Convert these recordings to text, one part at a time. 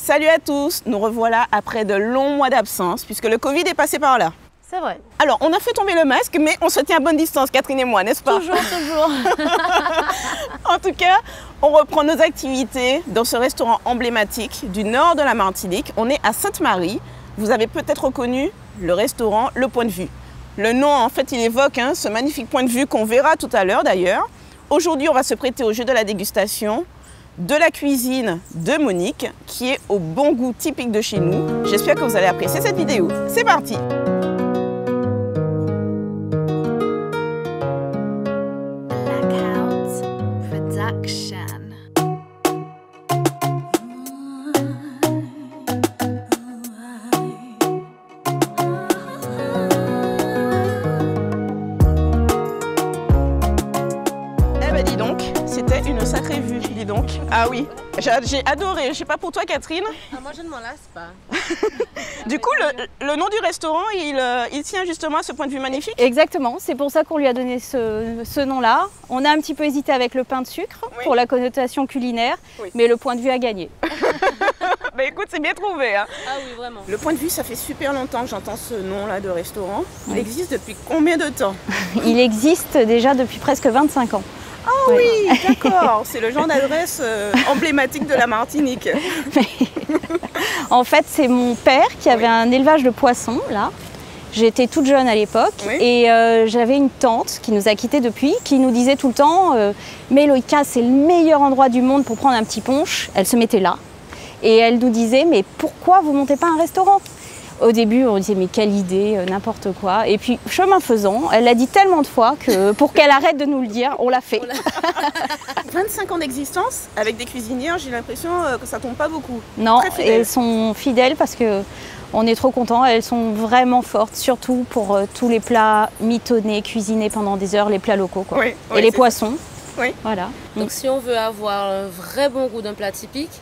Salut à tous, nous revoilà après de longs mois d'absence puisque le Covid est passé par là. C'est vrai. Alors, on a fait tomber le masque, mais on se tient à bonne distance, Catherine et moi, n'est-ce pas? Toujours, toujours. En tout cas, on reprend nos activités dans ce restaurant emblématique du nord de la Martinique. On est à Sainte-Marie. Vous avez peut-être reconnu le restaurant Le Point de Vue. Le nom, en fait, il évoque ce magnifique point de vue qu'on verra tout à l'heure d'ailleurs. Aujourd'hui, on va se prêter au jeu de la dégustation de la cuisine de Monique, qui est au bon goût typique de chez nous. J'espère que vous allez apprécier cette vidéo. C'est parti! Dis donc, c'était une sacrée vue, dis donc. Ah oui, j'ai adoré. Je sais pas pour toi, Catherine. Ah, moi, je ne m'en lasse pas. Du coup, le nom du restaurant, il tient justement à ce point de vue magnifique. Exactement, c'est pour ça qu'on lui a donné ce nom-là. On a un petit peu hésité avec le pain de sucre pour la connotation culinaire, mais le point de vue a gagné. Bah écoute, c'est bien trouvé. Hein. Ah oui, vraiment. Le point de vue, ça fait super longtemps que j'entends ce nom-là de restaurant. Il existe depuis combien de temps? Il existe déjà depuis presque 25 ans. Ah oui, d'accord. C'est le genre d'adresse emblématique de la Martinique. En fait, c'est mon père qui avait un élevage de poissons, là. J'étais toute jeune à l'époque et j'avais une tante qui nous a quittés depuis, qui nous disait tout le temps mais Loïka, c'est le meilleur endroit du monde pour prendre un petit punch. Elle se mettait là et elle nous disait mais pourquoi vous montez pas un restaurant? Au début, on disait mais quelle idée, n'importe quoi. Et puis, chemin faisant, elle l'a dit tellement de fois que pour qu'elle arrête de nous le dire, on l'a fait. 25 ans d'existence avec des cuisinières, j'ai l'impression que ça tombe pas beaucoup. Non, et elles sont fidèles parce que on est trop contents. Elles sont vraiment fortes, surtout pour tous les plats mitonnés, cuisinés pendant des heures, les plats locaux, quoi. Et les poissons. Voilà. Donc, si on veut avoir un vrai bon goût d'un plat typique,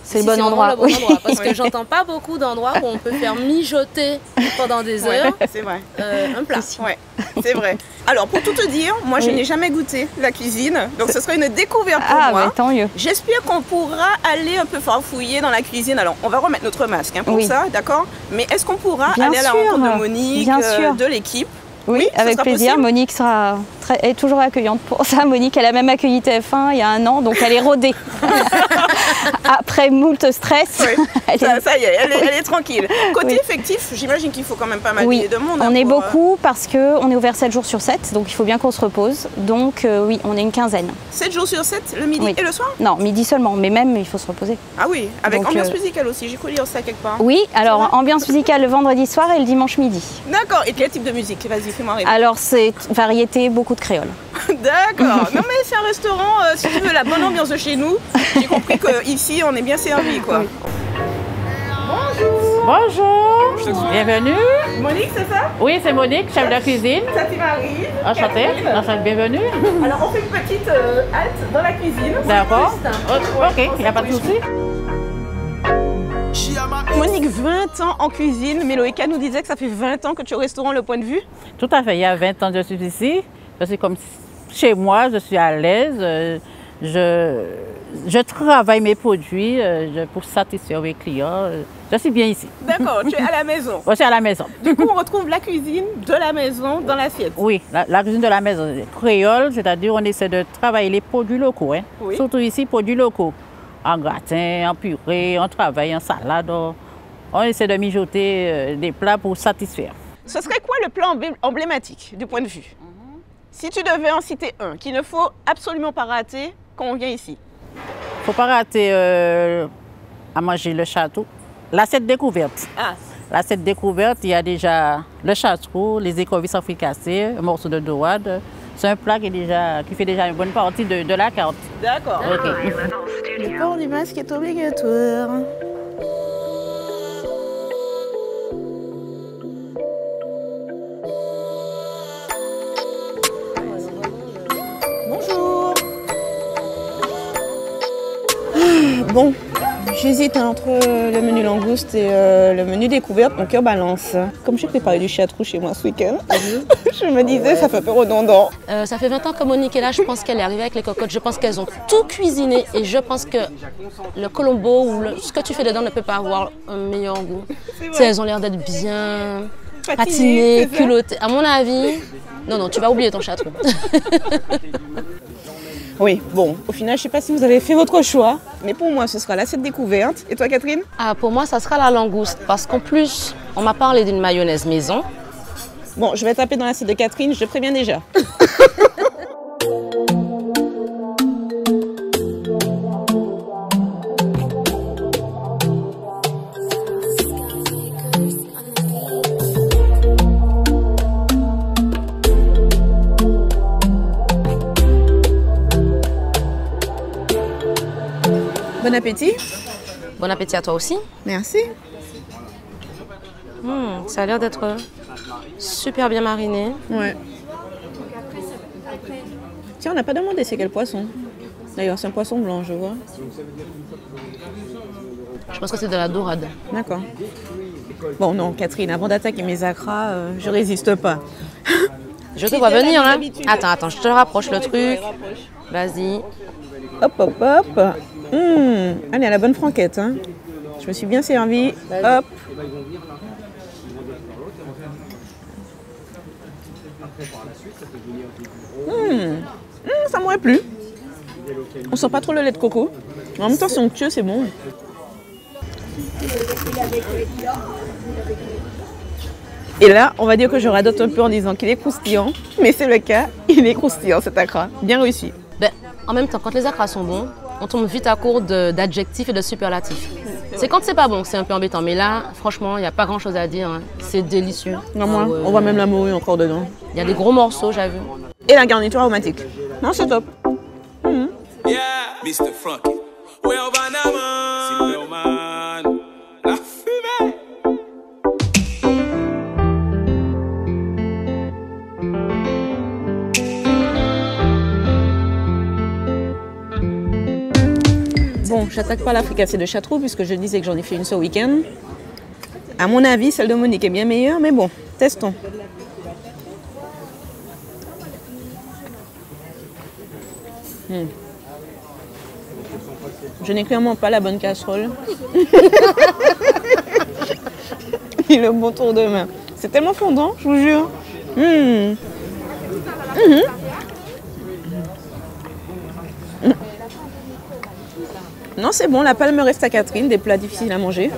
c'est le bon endroit. Le bon endroit, parce que j'entends pas beaucoup d'endroits où on peut faire mijoter pendant des heures c'est vrai. Un plat. Ouais, c'est vrai. Alors pour tout te dire, moi je n'ai jamais goûté la cuisine, donc ce sera une découverte pour moi. Mais tant mieux. J'espère qu'on pourra aller un peu farfouiller dans la cuisine. Alors on va remettre notre masque pour ça, d'accord? Mais est-ce qu'on pourra aller à la rencontre de Monique, de l'équipe? Oui, avec plaisir. Possible. Monique est toujours accueillante pour ça. Monique, elle a même accueilli TF1 il y a un an, donc elle est rodée. Après moult stress. Ça y est, elle est tranquille. Côté effectif, j'imagine qu'il faut quand même pas mal de monde. On est beaucoup parce qu'on est ouvert 7 jours sur 7, donc il faut bien qu'on se repose. Donc oui, on est une quinzaine. 7 jours sur 7, le midi et le soir? Non, midi seulement, mais même il faut se reposer. Ah oui, avec donc, ambiance musicale aussi, j'ai cru lire ça quelque part. Oui, alors ambiance musicale le vendredi soir et le dimanche midi. D'accord, et quel type de musique? Vas-y. Alors c'est variété, beaucoup de créole. D'accord. Non mais c'est un restaurant, si tu veux la bonne ambiance de chez nous, j'ai compris qu'ici on est bien servi quoi. Bonjour, bienvenue. Monique, c'est ça? Oui, c'est Monique, chef de cuisine. Ça c'est Marie. Enchantée, bienvenue. Alors on fait une petite halte dans la cuisine. D'accord. Ok, il n'y a pas de souci. Monique, 20 ans en cuisine, mais Loïka nous disait que ça fait 20 ans que tu es au restaurant Le Point de Vue. Tout à fait, il y a 20 ans que je suis ici. Je suis comme chez moi, je suis à l'aise. Je travaille mes produits pour satisfaire mes clients. Je suis bien ici. D'accord, tu es à la maison. Je suis à la maison. Du coup, on retrouve la cuisine de la maison dans l'assiette. Oui, la cuisine de la maison. Créole, c'est-à-dire on essaie de travailler les produits locaux. Hein. Surtout ici, produits locaux. En gratin, en purée, on travaille en salade. On essaie de mijoter des plats pour satisfaire. Ce serait quoi le plat emblématique du Point de Vue? Si tu devais en citer un qu'il ne faut absolument pas rater quand on vient ici. Il ne faut pas rater à manger le château. L'assiette découverte. L'assiette découverte, il y a déjà le château, les écrevisses fricassées, un morceau de dorade. C'est un plat qui fait déjà une bonne partie de la carte. D'accord. Le port du masque est obligatoire. Bonjour. Bon, J'hésite entre le menu langouste et le menu découverte, mon cœur balance. Comme j'ai préparé du château chez moi ce week-end, je me disais ça fait un peu redondant. Ça fait 20 ans que Monique est là, je pense qu'elle est arrivée avec les cocottes, je pense qu'elles ont tout cuisiné et je pense que le colombo ou ce que tu fais dedans ne peut pas avoir un meilleur goût. Elles ont l'air d'être bien patinées, culottées. À mon avis, non, tu vas oublier ton château. Oui, bon, au final, je ne sais pas si vous avez fait votre choix, mais pour moi, ce sera l'assiette découverte. Et toi, Catherine? Pour moi, ça sera la langouste, parce qu'en plus, on m'a parlé d'une mayonnaise maison. Bon, je vais taper dans l'assiette de Catherine, je préviens déjà. Bon appétit. Bon appétit à toi aussi. Merci. Ça a l'air d'être super bien mariné. Ouais. Tiens, on n'a pas demandé c'est quel poisson. D'ailleurs, c'est un poisson blanc, je vois. Je pense que c'est de la dorade. D'accord. Bon, non, Catherine, avant d'attaquer mes acras, je résiste pas. Je te vois venir, hein. Attends, je te rapproche le truc. Vas-y. Hop, hop, hop. Allez, à la bonne franquette. Hein. Je me suis bien servie. Hop. Ça m'aurait plu. On sent pas trop le lait de coco. En même temps, c'est onctueux, c'est bon. Et là, on va dire que je radote un peu en disant qu'il est croustillant. Mais c'est le cas, il est croustillant cet acra. Bien réussi. En même temps, quand les acras sont bons, on tombe vite à court d'adjectifs et de superlatifs. C'est quand c'est pas bon, c'est un peu embêtant. Mais là, franchement, il n'y a pas grand-chose à dire. Hein. C'est délicieux. Non, moi, on voit même la morue encore dedans. Il y a des gros morceaux, j'avoue. Et la garniture aromatique. Non, c'est top. Yeah, Mr. Frankie. Well, man. La fumée. Bon, j'attaque pas la fricassée de château puisque je disais que j'en ai fait une ce week-end. À mon avis, celle de Monique est bien meilleure, mais bon, testons. Je n'ai clairement pas la bonne casserole. Et le bon tour de main. C'est tellement fondant, je vous jure. Non, c'est bon, la palme reste à Catherine, des plats difficiles à manger.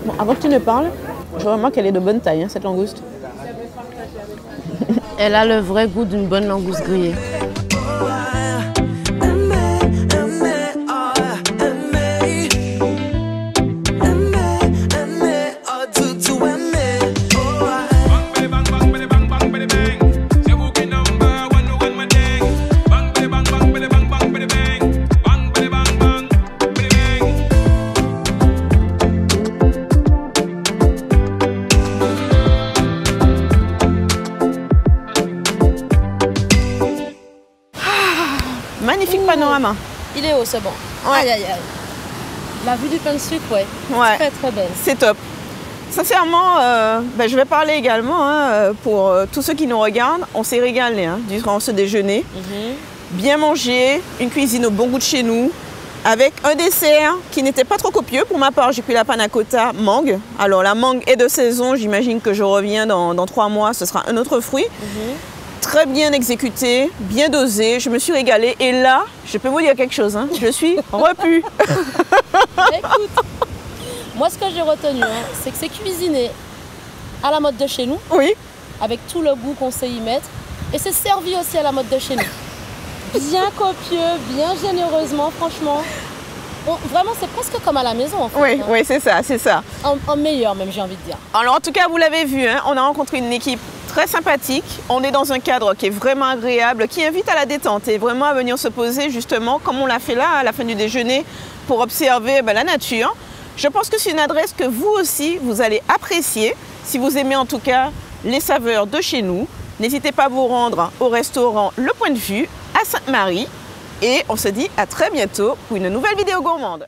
Bon, avant que tu ne parles, je remarque qu'elle est de bonne taille, hein, cette langouste. Elle a le vrai goût d'une bonne langouste grillée. Magnifique panorama. Il est haut, c'est bon. Ouais. Aïe, aïe, aïe. La vue du pain de sucre, ouais. Très, très belle. C'est top. Sincèrement, je vais parler également pour tous ceux qui nous regardent. On s'est régalé durant ce déjeuner. Bien mangé, une cuisine au bon goût de chez nous, avec un dessert qui n'était pas trop copieux. Pour ma part, j'ai pris la panna cotta mangue. Alors la mangue est de saison, j'imagine que je reviens dans 3 mois, ce sera un autre fruit. Très bien exécuté, bien dosé, je me suis régalée. Et là, je peux vous dire quelque chose, je suis repue. Écoute, moi ce que j'ai retenu, c'est que c'est cuisiné à la mode de chez nous. Oui. Avec tout le goût qu'on sait y mettre. Et c'est servi aussi à la mode de chez nous. Bien copieux, bien généreusement, franchement. Vraiment, c'est presque comme à la maison en fait. Oui, c'est ça, c'est ça. En meilleur même, j'ai envie de dire. Alors en tout cas, vous l'avez vu, on a rencontré une équipe très sympathique. On est dans un cadre qui est vraiment agréable, qui invite à la détente et vraiment à venir se poser justement, comme on l'a fait là, à la fin du déjeuner, pour observer la nature. Je pense que c'est une adresse que vous aussi, vous allez apprécier, si vous aimez en tout cas les saveurs de chez nous, N'hésitez pas à vous rendre au restaurant Le Point de Vue à Sainte-Marie. Et on se dit à très bientôt pour une nouvelle vidéo gourmande.